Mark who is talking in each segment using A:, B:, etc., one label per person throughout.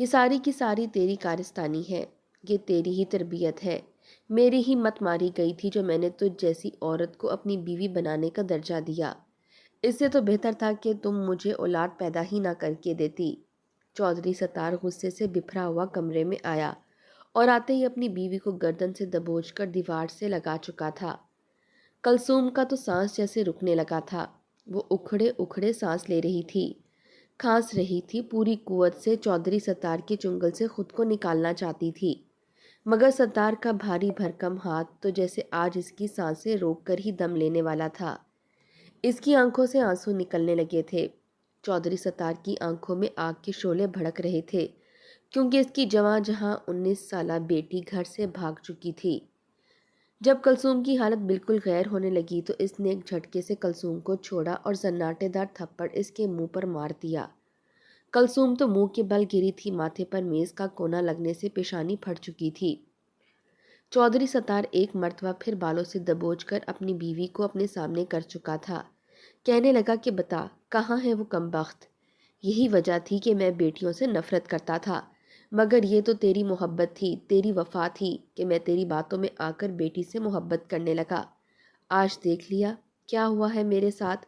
A: یہ ساری کی ساری تیری کارستانی ہے، یہ تیری ہی تربیت ہے، میری ہی مت ماری گئی تھی جو میں نے تجھ جیسی عورت کو اپنی بیوی بنانے کا درجہ دیا۔ اس سے تو بہتر تھا کہ تم مجھے اولاد پیدا ہی نہ کر کے دیتی۔ چودھری ستار غصے سے بکھرا ہوا کمرے میں آیا اور آتے ہی اپنی بیوی کو گردن سے دبوچ کر دیوار سے لگا چکا تھا۔ کلثوم کا تو سانس جیسے رکنے لگا تھا، وہ اکھڑے اکھڑے سانس لے رہی تھی، کھانس رہی تھی، پوری قوت سے چودھری ستار کے چنگل سے خود کو نکالنا چاہتی تھی، مگر ستار کا بھاری بھرکم ہاتھ تو جیسے آج اس کی سانسیں روک کر ہی دم لینے والا تھا۔ اس کی آنکھوں سے آنسو نکلنے لگے تھے۔ چودھری ستار کی آنکھوں میں آگ کے شعلے بھڑک رہے تھے، کیونکہ اس کی جواں جہاں 19 سالہ بیٹی گھر سے بھاگ چکی تھی۔ جب کلثوم کی حالت بالکل غیر ہونے لگی تو اس نے ایک جھٹکے سے کلثوم کو چھوڑا اور سناٹے دار تھپڑ اس کے منہ پر مار دیا۔ کلثوم تو منہ کے بل گری تھی، ماتھے پر میز کا کونا لگنے سے پیشانی پھٹ چکی تھی۔ چودھری ستار ایک مرتبہ پھر بالوں سے دبوچ کر اپنی بیوی کو اپنے سامنے کر چکا تھا۔ کہنے لگا کہ بتا کہاں ہے وہ کمبخت؟ یہی وجہ تھی کہ میں بیٹیوں سے نفرت کرتا تھا، مگر یہ تو تیری محبت تھی، تیری وفا تھی کہ میں تیری باتوں میں آ کر بیٹی سے محبت کرنے لگا۔ آج دیکھ لیا کیا ہوا ہے میرے ساتھ؟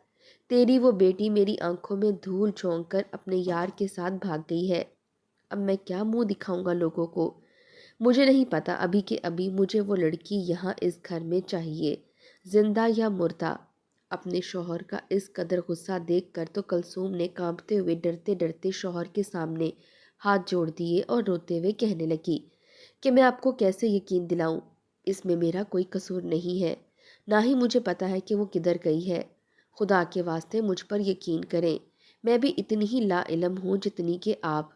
A: تیری وہ بیٹی میری آنکھوں میں دھول جھونک کر اپنے یار کے ساتھ بھاگ گئی ہے۔ اب میں کیا منہ دکھاؤں گا لوگوں کو؟ مجھے نہیں پتا ابھی کہ ابھی مجھے وہ لڑکی یہاں اس گھر میں چاہیے، زندہ یا مردہ۔ اپنے شوہر کا اس قدر غصہ دیکھ کر تو کلثوم نے کانپتے ہوئے ڈرتے ڈرتے شوہر کے سامنے ہاتھ جوڑ دیے اور روتے ہوئے کہنے لگی کہ میں آپ کو کیسے یقین دلاؤں، اس میں میرا کوئی قصور نہیں ہے، نہ ہی مجھے پتا ہے کہ وہ کدھر گئی ہے۔ خدا کے واسطے مجھ پر یقین کریں، میں بھی اتنی ہی لا علم ہوں جتنی کہ آپ۔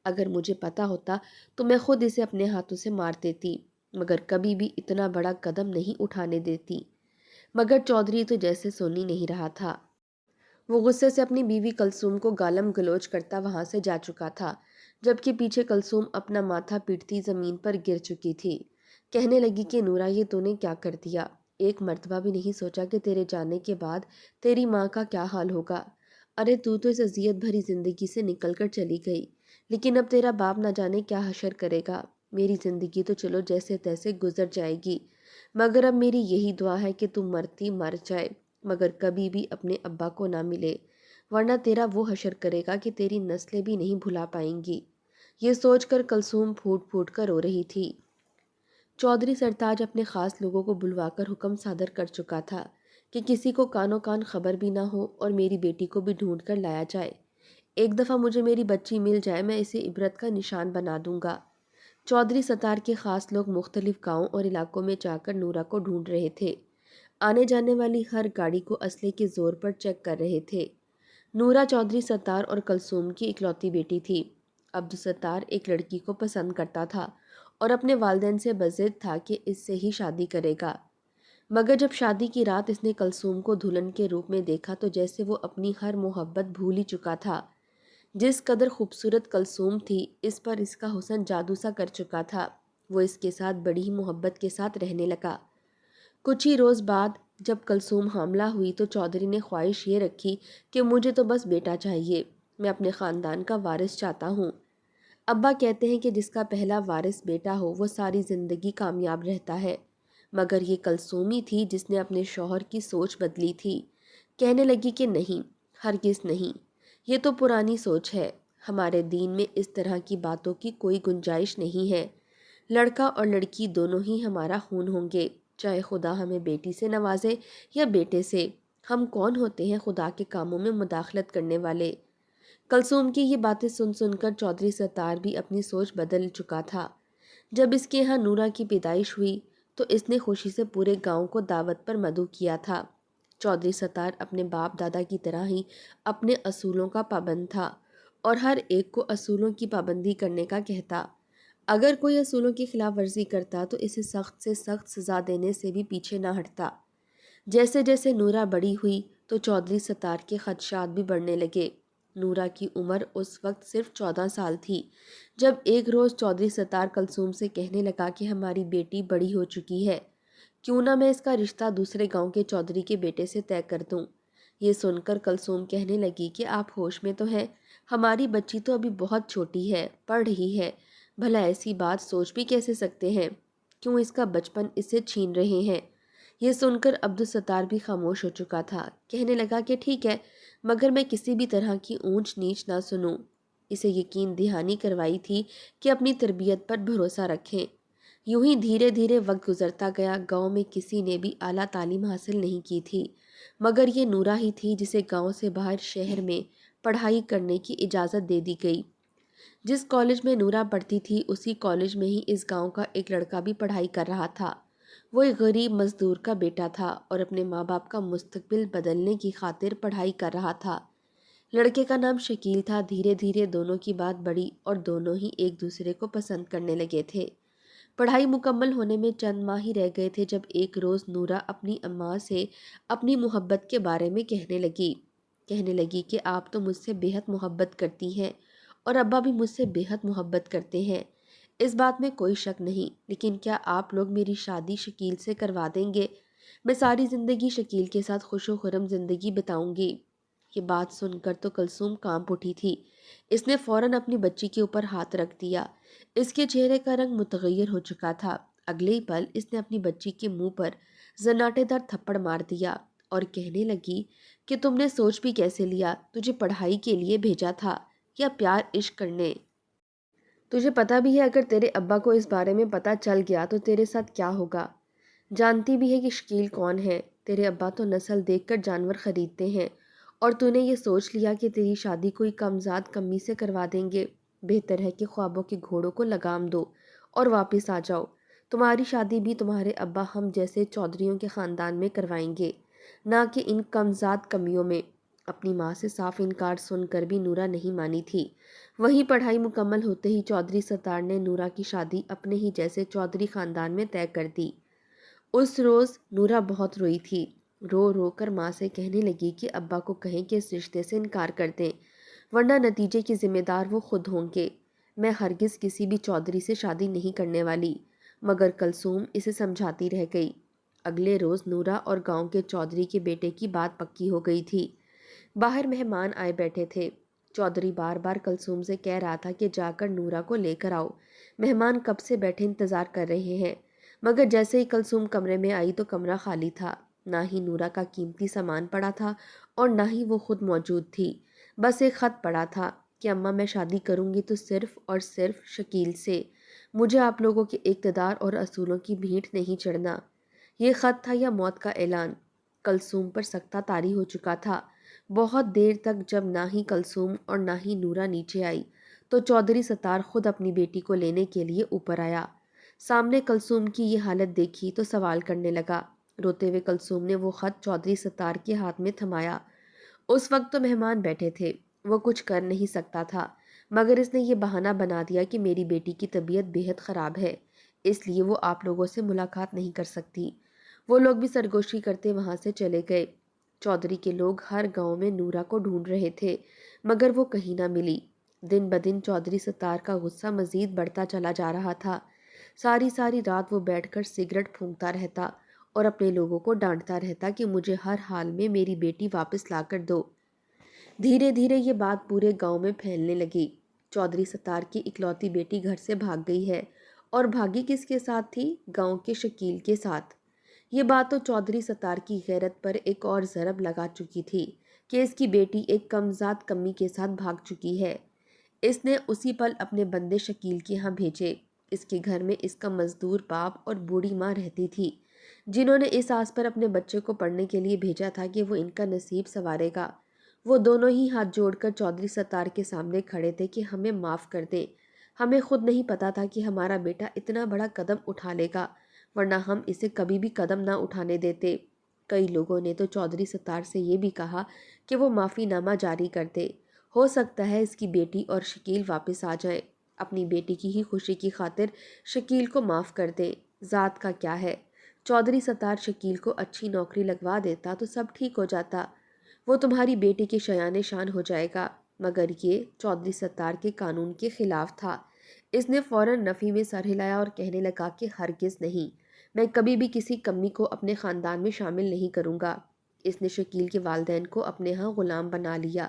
A: اگر مجھے پتا ہوتا تو میں خود اسے اپنے ہاتھوں سے مار دیتی، مگر کبھی بھی اتنا بڑا قدم نہیں اٹھانے دیتی۔ مگر چودھری تو جیسے سونی نہیں رہا تھا۔ وہ غصے سے اپنی بیوی کلثوم کو گالم گلوچ کرتا وہاں سے جا چکا تھا، جبکہ پیچھے کلثوم اپنا ماتھا پیٹتی زمین پر گر چکی تھی۔ کہنے لگی کہ نورا یہ تو نے کیا کر دیا؟ ایک مرتبہ بھی نہیں سوچا کہ تیرے جانے کے بعد تیری ماں کا کیا حال ہوگا؟ ارے تو اس اذیت بھری زندگی سے نکل کر چلی گئی، لیکن اب تیرا باپ نہ جانے کیا حشر کرے گا۔ میری زندگی تو چلو جیسے تیسے گزر جائے گی، مگر اب میری یہی دعا ہے کہ تم مرتی مر جائے مگر کبھی بھی اپنے ابا کو نہ ملے، ورنہ تیرا وہ حشر کرے گا کہ تیری نسلیں بھی نہیں بھلا پائیں گی۔ یہ سوچ کر کلثوم پھوٹ پھوٹ کر رو رہی تھی۔ چودھری سرتاج اپنے خاص لوگوں کو بلوا کر حکم صادر کر چکا تھا کہ کسی کو کانوں کان خبر بھی نہ ہو اور میری بیٹی کو بھی ڈھونڈ کر لایا جائے۔ ایک دفعہ مجھے میری بچی مل جائے میں اسے عبرت کا نشان بنا دوں گا۔ چودھری ستار کے خاص لوگ مختلف گاؤں اور علاقوں میں جا کر نورا کو ڈھونڈ رہے تھے، آنے جانے والی ہر گاڑی کو اسلحے کے زور پر چیک کر رہے تھے۔ نورا چودھری ستار اور کلثوم کی اکلوتی بیٹی تھی۔ عبدالستار ایک لڑکی کو پسند کرتا تھا اور اپنے والدین سے بضد تھا کہ اس سے ہی شادی کرے گا، مگر جب شادی کی رات اس نے کلثوم کو دلہن کے روپ میں دیکھا تو جیسے وہ اپنی ہر محبت بھول ہی چکا تھا۔ جس قدر خوبصورت کلثوم تھی اس پر اس کا حسن جادو سا کر چکا تھا۔ وہ اس کے ساتھ بڑی ہی محبت کے ساتھ رہنے لگا۔ کچھ ہی روز بعد جب کلثوم حاملہ ہوئی تو چودھری نے خواہش یہ رکھی کہ مجھے تو بس بیٹا چاہیے، میں اپنے خاندان کا وارث چاہتا ہوں۔ ابا کہتے ہیں کہ جس کا پہلا وارث بیٹا ہو وہ ساری زندگی کامیاب رہتا ہے، مگر یہ کلثوم ہی تھی جس نے اپنے شوہر کی سوچ بدلی تھی۔ کہنے لگی کہ نہیں، ہرگز نہیں، یہ تو پرانی سوچ ہے، ہمارے دین میں اس طرح کی باتوں کی کوئی گنجائش نہیں ہے۔ لڑکا اور لڑکی دونوں ہی ہمارا خون ہوں گے، چاہے خدا ہمیں بیٹی سے نوازے یا بیٹے سے، ہم کون ہوتے ہیں خدا کے کاموں میں مداخلت کرنے والے۔ کلثوم کی یہ باتیں سن سن کر چودھری ستار بھی اپنی سوچ بدل چکا تھا۔ جب اس کے یہاں نورا کی پیدائش ہوئی تو اس نے خوشی سے پورے گاؤں کو دعوت پر مدعو کیا تھا۔ چودھری ستار اپنے باپ دادا کی طرح ہی اپنے اصولوں کا پابند تھا اور ہر ایک کو اصولوں کی پابندی کرنے کا کہتا۔ اگر کوئی اصولوں کی خلاف ورزی کرتا تو اسے سخت سے سخت سزا دینے سے بھی پیچھے نہ ہٹتا۔ جیسے جیسے نورا بڑی ہوئی تو چودھری ستار کے خدشات بھی بڑھنے لگے۔ نورا کی عمر اس وقت صرف 14 سال تھی جب ایک روز چودھری ستار کلثوم سے کہنے لگا کہ ہماری بیٹی بڑی ہو چکی ہے، کیوں نہ میں اس کا رشتہ دوسرے گاؤں کے چودھری کے بیٹے سے طے کر دوں۔ یہ سن کر کلثوم کہنے لگی کہ آپ ہوش میں تو ہیں، ہماری بچی تو ابھی بہت چھوٹی ہے، پڑھ رہی ہے، بھلا ایسی بات سوچ بھی کیسے سکتے ہیں؟ کیوں اس کا بچپن اسے چھین رہے ہیں؟ یہ سن کر عبدالستار بھی خاموش ہو چکا تھا۔ کہنے لگا کہ ٹھیک ہے، مگر میں کسی بھی طرح کی اونچ نیچ نہ سنوں۔ اسے یقین دہانی کروائی تھی کہ اپنی تربیت پر بھروسہ رکھیں۔ یوں ہی دھیرے دھیرے وقت گزرتا گیا۔ گاؤں میں کسی نے بھی اعلیٰ تعلیم حاصل نہیں کی تھی، مگر یہ نورا ہی تھی جسے گاؤں سے باہر شہر میں پڑھائی کرنے کی اجازت دے دی گئی۔ جس کالج میں نورا پڑھتی تھی اسی کالج میں ہی اس گاؤں کا ایک لڑکا بھی پڑھائی کر رہا تھا۔ وہ ایک غریب مزدور کا بیٹا تھا اور اپنے ماں باپ کا مستقبل بدلنے کی خاطر پڑھائی کر رہا تھا۔ لڑکے کا نام شکیل تھا۔ دھیرے دھیرے دونوں کی بات بڑھی اور دونوں ہی ایک دوسرے کو پسند کرنے لگے تھے۔ پڑھائی مکمل ہونے میں چند ماہ ہی رہ گئے تھے جب ایک روز نورا اپنی اماں سے اپنی محبت کے بارے میں کہنے لگی کہ آپ تو مجھ سے بےحد محبت کرتی ہیں اور ابا بھی مجھ سے بےحد محبت کرتے ہیں، اس بات میں کوئی شک نہیں، لیکن کیا آپ لوگ میری شادی شکیل سے کروا دیں گے؟ میں ساری زندگی شکیل کے ساتھ خوش و خرم زندگی بتاؤں گی۔ یہ بات سن کر تو کلثوم کانپ اٹھی تھی۔ اس نے فوراً اپنی بچی کے اوپر ہاتھ رکھ دیا۔ اس کے چہرے کا رنگ متغیر ہو چکا تھا۔ اگلے ہی پل اس نے اپنی بچی کے منہ پر زناٹے دار تھپڑ مار دیا اور کہنے لگی کہ تم نے سوچ بھی کیسے لیا؟ تجھے پڑھائی کے لیے بھیجا تھا یا پیار عشق کرنے؟ تجھے پتہ بھی ہے اگر تیرے ابا کو اس بارے میں پتہ چل گیا تو تیرے ساتھ کیا ہوگا؟ جانتی بھی ہے کہ شکیل کون ہے؟ تیرے ابا تو نسل دیکھ کر جانور خریدتے ہیں اور تو نے یہ سوچ لیا کہ تیری شادی کوئی کمزاد کمی سے کروا دیں گے۔ بہتر ہے کہ خوابوں کے گھوڑوں کو لگام دو اور واپس آ جاؤ۔ تمہاری شادی بھی تمہارے ابا ہم جیسے چودھریوں کے خاندان میں کروائیں گے، نہ کہ ان کمزاد کمیوں میں۔ اپنی ماں سے صاف انکار سن کر بھی نورا نہیں مانی تھی۔ وہیں پڑھائی مکمل ہوتے ہی چودھری ستار نے نورا کی شادی اپنے ہی جیسے چودھری خاندان میں طے کر دی۔ اس روز نورا بہت روئی تھی۔ رو رو کر ماں سے کہنے لگی کہ ابا کو کہیں کہ اس رشتے سے انکار کر دیں، ورنہ نتیجے کی ذمہ دار وہ خود ہوں گے۔ میں ہرگز کسی بھی چودھری سے شادی نہیں کرنے والی۔ مگر کلثوم اسے سمجھاتی رہ گئی۔ اگلے روز نورا اور گاؤں کے چودھری کے بیٹے کی بات پکی ہو گئی تھی۔ باہر مہمان آئے بیٹھے تھے۔ چودھری بار بار کلثوم سے کہہ رہا تھا کہ جا کر نورا کو لے کر آؤ، مہمان کب سے بیٹھے انتظار کر رہے ہیں۔ مگر جیسے ہی کلثوم کمرے میں آئی تو کمرہ خالی تھا۔ نہ ہی نورا کا قیمتی سامان پڑا تھا اور نہ ہی وہ خود موجود تھی۔ بس ایک خط پڑا تھا کہ اماں میں شادی کروں گی تو صرف اور صرف شکیل سے۔ مجھے آپ لوگوں کے اقتدار اور اصولوں کی بھینٹ نہیں چڑھنا۔ یہ خط تھا یا موت کا اعلان؟ کلثوم پر سکتہ طاری ہو چکا تھا۔ بہت دیر تک جب نہ ہی کلثوم اور نہ ہی نورا نیچے آئی تو چودھری ستار خود اپنی بیٹی کو لینے کے لیے اوپر آیا۔ سامنے کلثوم کی یہ حالت دیکھی تو سوال کرنے لگا۔ روتے ہوئے کلثوم نے وہ خط چودھری ستار کے ہاتھ میں تھمایا۔ اس وقت تو مہمان بیٹھے تھے، وہ کچھ کر نہیں سکتا تھا، مگر اس نے یہ بہانہ بنا دیا کہ میری بیٹی کی طبیعت بےحد خراب ہے، اس لیے وہ آپ لوگوں سے ملاقات نہیں کر سکتی۔ وہ لوگ بھی سرگوشی کرتے وہاں سے چلے گئے۔ چودھری کے لوگ ہر گاؤں میں نورا کو ڈھونڈ رہے تھے، مگر وہ کہیں نہ ملی۔ دن بدن چودھری ستار کا غصہ مزید بڑھتا چلا جا رہا تھا۔ ساری رات وہ بیٹھ کر سگریٹ پھونکتا رہتا اور اپنے لوگوں کو ڈانٹتا رہتا کہ مجھے ہر حال میں میری بیٹی واپس لا کر دو۔ دھیرے دھیرے یہ بات پورے گاؤں میں پھیلنے لگی۔ چودھری ستار کی اکلوتی بیٹی گھر سے بھاگ گئی ہے، اور بھاگی کس کے ساتھ تھی؟ گاؤں کے شکیل کے ساتھ۔ یہ بات تو چودھری ستار کی غیرت پر ایک اور ضرب لگا چکی تھی کہ اس کی بیٹی ایک کمزاد کمی کے ساتھ بھاگ چکی ہے۔ اس نے اسی پل اپنے بندے شکیل کے ہاں بھیجے۔ اس کے گھر میں اس کا مزدور باپ اور بوڑھی ماں رہتی تھی، جنہوں نے اس آس پر اپنے بچے کو پڑھنے کے لیے بھیجا تھا کہ وہ ان کا نصیب سنوارے گا۔ وہ دونوں ہی ہاتھ جوڑ کر چودھری ستار کے سامنے کھڑے تھے کہ ہمیں معاف کر دیں، ہمیں خود نہیں پتا تھا کہ ہمارا بیٹا اتنا بڑا قدم اٹھا لے گا، ورنہ ہم اسے کبھی بھی قدم نہ اٹھانے دیتے۔ کئی لوگوں نے تو چودھری ستار سے یہ بھی کہا کہ وہ معافی نامہ جاری کر دے، ہو سکتا ہے اس کی بیٹی اور شکیل واپس آ جائیں۔ اپنی بیٹی کی ہی خوشی کی خاطر شکیل کو معاف کر دیں، ذات کا کیا ہے۔ چودھری ستار شکیل کو اچھی نوکری لگوا دیتا تو سب ٹھیک ہو جاتا، وہ تمہاری بیٹی کے شایان شان ہو جائے گا۔ مگر یہ چودھری ستار کے قانون کے خلاف تھا۔ اس نے فوراً نفی میں سر ہلایا اور کہنے لگا کہ ہرگز نہیں، میں کبھی بھی کسی کمی کو اپنے خاندان میں شامل نہیں کروں گا۔ اس نے شکیل کے والدین کو اپنے ہاں غلام بنا لیا۔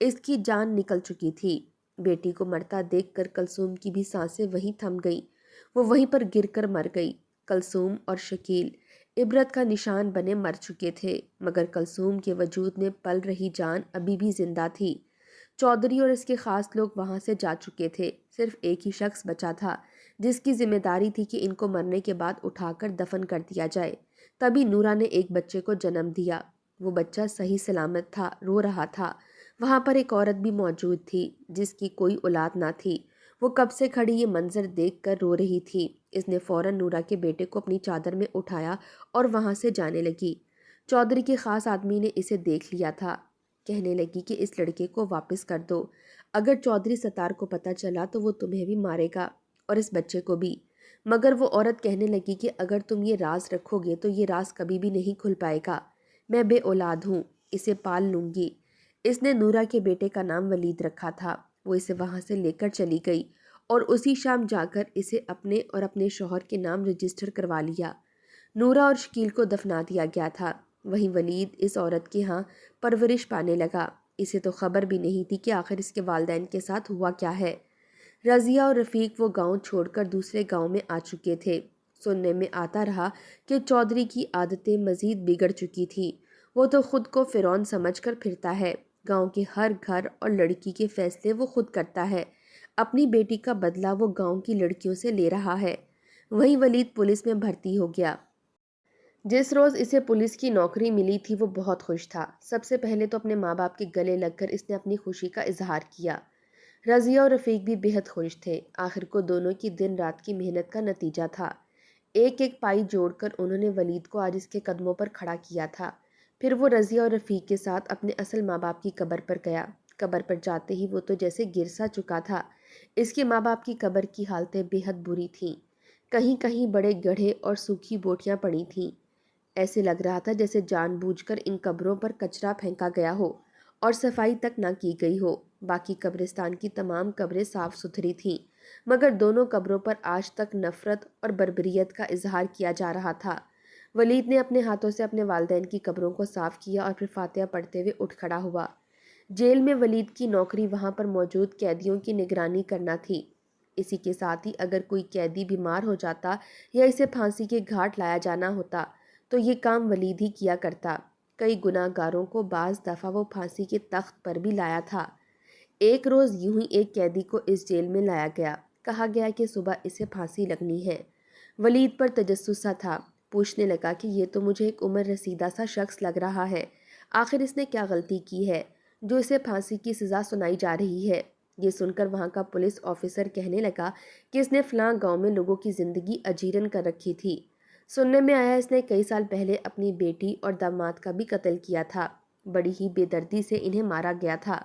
A: اس کی جان نکل چکی تھی۔ بیٹی کو مرتا دیکھ کر کلثوم کی بھی سانسیں وہیں تھم گئیں، وہ وہیں پر گر کر مر گئی۔ کلثوم اور شکیل عبرت کا نشان بنے مر چکے تھے، مگر کلثوم کے وجود میں پل رہی جان ابھی بھی زندہ تھی۔ چودھری اور اس کے خاص لوگ وہاں سے جا چکے تھے، صرف ایک ہی شخص بچا تھا جس کی ذمہ داری تھی کہ ان کو مرنے کے بعد اٹھا کر دفن کر دیا جائے۔ تبھی نورا نے ایک بچے کو جنم دیا۔ وہ بچہ صحیح سلامت تھا، رو رہا تھا۔ وہاں پر ایک عورت بھی موجود تھی جس کی کوئی اولاد نہ تھی۔ وہ کب سے کھڑی یہ منظر دیکھ کر رو رہی تھی۔ اس نے فوراً نورا کے بیٹے کو اپنی چادر میں اٹھایا اور وہاں سے جانے لگی۔ چودھری کے خاص آدمی نے اسے دیکھ لیا تھا، کہنے لگی کہ اس لڑکے کو واپس کر دو، اگر چودھری ستار کو پتہ چلا تو وہ تمہیں بھی مارے گا اور اس بچے کو بھی۔ مگر وہ عورت کہنے لگی کہ اگر تم یہ راز رکھو گے تو یہ راز کبھی بھی نہیں کھل پائے گا۔ میں بے اولاد ہوں، اسے پال لوں گی۔ اس نے نورا کے بیٹے کا نام ولید رکھا تھا۔ وہ اسے وہاں سے لے کر چلی گئی اور اسی شام جا کر اسے اپنے اور اپنے شوہر کے نام رجسٹر کروا لیا۔ نورا اور شکیل کو دفنا دیا گیا تھا۔ وہیں ولید اس عورت کے ہاں پرورش پانے لگا۔ اسے تو خبر بھی نہیں تھی کہ آخر اس کے والدین کے ساتھ ہوا کیا ہے۔ رضیہ اور رفیق وہ گاؤں چھوڑ کر دوسرے گاؤں میں آ چکے تھے۔ سننے میں آتا رہا کہ چودھری کی عادتیں مزید بگڑ چکی تھی۔ وہ تو خود کو فرعون سمجھ کر پھرتا ہے، گاؤں کے ہر گھر اور لڑکی کے فیصلے وہ خود کرتا ہے، اپنی بیٹی کا بدلہ وہ گاؤں کی لڑکیوں سے لے رہا ہے۔ وہیں ولید پولیس میں بھرتی ہو گیا۔ جس روز اسے پولیس کی نوکری ملی تھی وہ بہت خوش تھا۔ سب سے پہلے تو اپنے ماں باپ کے گلے لگ کر اس نے اپنی خوشی کا اظہار کیا۔ رضیہ اور رفیق بھی بہت خوش تھے۔ آخر کو دونوں کی دن رات کی محنت کا نتیجہ تھا۔ ایک ایک پائی جوڑ کر انہوں نے ولید کو آج اس کے قدموں پر کھڑا کیا تھا۔ پھر وہ رضیہ اور رفیق کے ساتھ اپنے اصل ماں باپ کی قبر پر گیا۔ قبر پر جاتے ہی وہ تو جیسے گر سا چکا تھا۔ اس کے ماں باپ کی قبر کی حالتیں بے حد بری تھیں۔ کہیں کہیں بڑے گڑھے اور سوکھی بوٹیاں پڑی تھیں۔ ایسے لگ رہا تھا جیسے جان بوجھ کر ان قبروں پر کچرا پھینکا گیا ہو اور صفائی تک نہ کی گئی ہو۔ باقی قبرستان کی تمام قبریں صاف ستھری تھیں، مگر دونوں قبروں پر آج تک نفرت اور بربریت کا اظہار کیا جا رہا تھا۔ ولید نے اپنے ہاتھوں سے اپنے والدین کی قبروں کو صاف کیا اور پھر فاتحہ پڑھتے ہوئے اٹھ کھڑا ہوا۔ جیل میں ولید کی نوکری وہاں پر موجود قیدیوں کی نگرانی کرنا تھی۔ اسی کے ساتھ ہی اگر کوئی قیدی بیمار ہو جاتا یا اسے پھانسی کے گھاٹ لایا جانا ہوتا تو یہ کام ولید ہی کیا کرتا۔ کئی گناہ گاروں کو بعض دفعہ وہ پھانسی کے تخت پر بھی لایا تھا۔ ایک روز یوں ہی ایک قیدی کو اس جیل میں لایا گیا۔ کہا گیا کہ صبح اسے پھانسی لگنی ہے۔ ولید پر تجسس سا تھا، پوچھنے لگا کہ یہ تو مجھے ایک عمر رسیدہ سا شخص لگ رہا ہے، آخر اس نے کیا غلطی کی ہے جو اسے پھانسی کی سزا سنائی جا رہی ہے؟ یہ سن کر وہاں کا پولیس آفیسر کہنے لگا کہ اس نے فلاں گاؤں میں لوگوں کی زندگی اجیرن کر رکھی تھی۔ سننے میں آیا اس نے کئی سال پہلے اپنی بیٹی اور داماد کا بھی قتل کیا تھا۔ بڑی ہی بے دردی سے انہیں مارا گیا تھا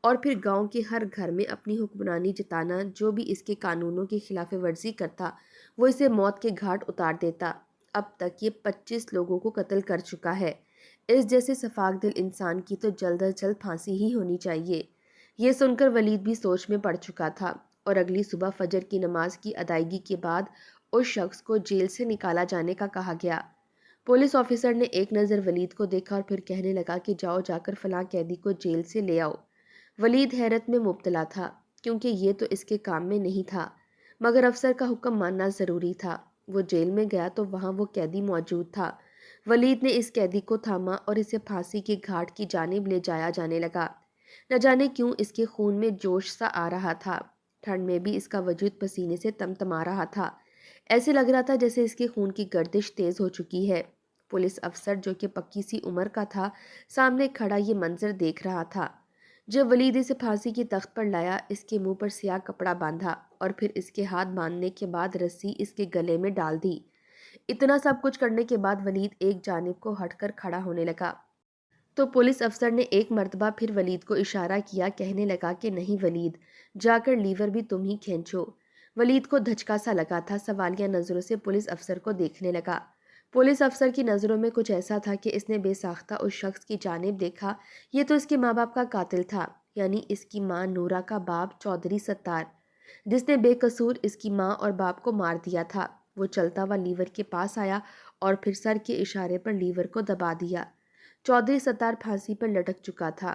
A: اور پھر گاؤں کے ہر گھر میں اپنی حکمرانی جتانا، جو بھی اس کے قانونوں کی خلاف ورزی کرتا وہ اسے موت کے گھاٹ اتار دیتا۔ اب تک یہ 25 لوگوں کو قتل کر چکا ہے۔ اس جیسے شفاق دل انسان کی تو جلد از جلد پھانسی ہی ہونی چاہیے۔ یہ سن کر ولید بھی سوچ میں پڑ چکا تھا اور اگلی صبح فجر کی نماز کی ادائیگی کے بعد اس شخص کو جیل سے نکالا جانے کا کہا گیا۔ پولیس آفیسر نے ایک نظر ولید کو دیکھا اور پھر کہنے لگا کہ جاؤ جا کر فلاں قیدی کو جیل سے لے آؤ۔ ولید حیرت میں مبتلا تھا کیونکہ یہ تو اس کے کام میں نہیں تھا، مگر افسر کا حکم ماننا ضروری تھا۔ وہ جیل میں گیا تو وہاں وہ قیدی موجود تھا۔ ولید نے اس قیدی کو تھاما اور اسے پھانسی کے گھاٹ کی جانب لے جایا جانے لگا۔ نہ جانے کیوں اس کے خون میں جوش سا آ رہا تھا۔ ٹھنڈ میں بھی اس کا وجود پسینے سے تمتما رہا تھا۔ ایسے لگ رہا تھا جیسے اس کے خون کی گردش تیز ہو چکی ہے۔ پولیس افسر جو کہ پکی سی عمر کا تھا، سامنے کھڑا یہ منظر دیکھ رہا تھا۔ جب ولید اسے پھانسی کی تخت پر لایا، اس کے منہ پر سیاہ کپڑا باندھا اور پھر اس کے ہاتھ باندھنے کے بعد رسی اس کے گلے میں ڈال دی۔ اتنا سب کچھ کرنے کے بعد ولید ایک جانب کو ہٹ کر کھڑا ہونے لگا تو پولیس افسر نے ایک مرتبہ پھر ولید کو اشارہ کیا، کہنے لگا کہ نہیں ولید، جا کر لیور بھی تم ہی کھینچو۔ ولید کو دھچکا سا لگا تھا، سوالیہ نظروں سے پولیس افسر کو دیکھنے لگا۔ پولیس افسر کی نظروں میں کچھ ایسا تھا کہ اس نے بے ساختہ اس شخص کی جانب دیکھا۔ یہ تو اس کے ماں باپ کا قاتل تھا، یعنی اس کی ماں نورا کا باپ چودھری ستار، جس نے بے قصور اس کی ماں اور باپ کو مار دیا تھا۔ وہ چلتا ہوا لیور کے پاس آیا اور پھر سر کے اشارے پر لیور کو دبا دیا۔ چودھری ستار پھانسی پر لٹک چکا تھا۔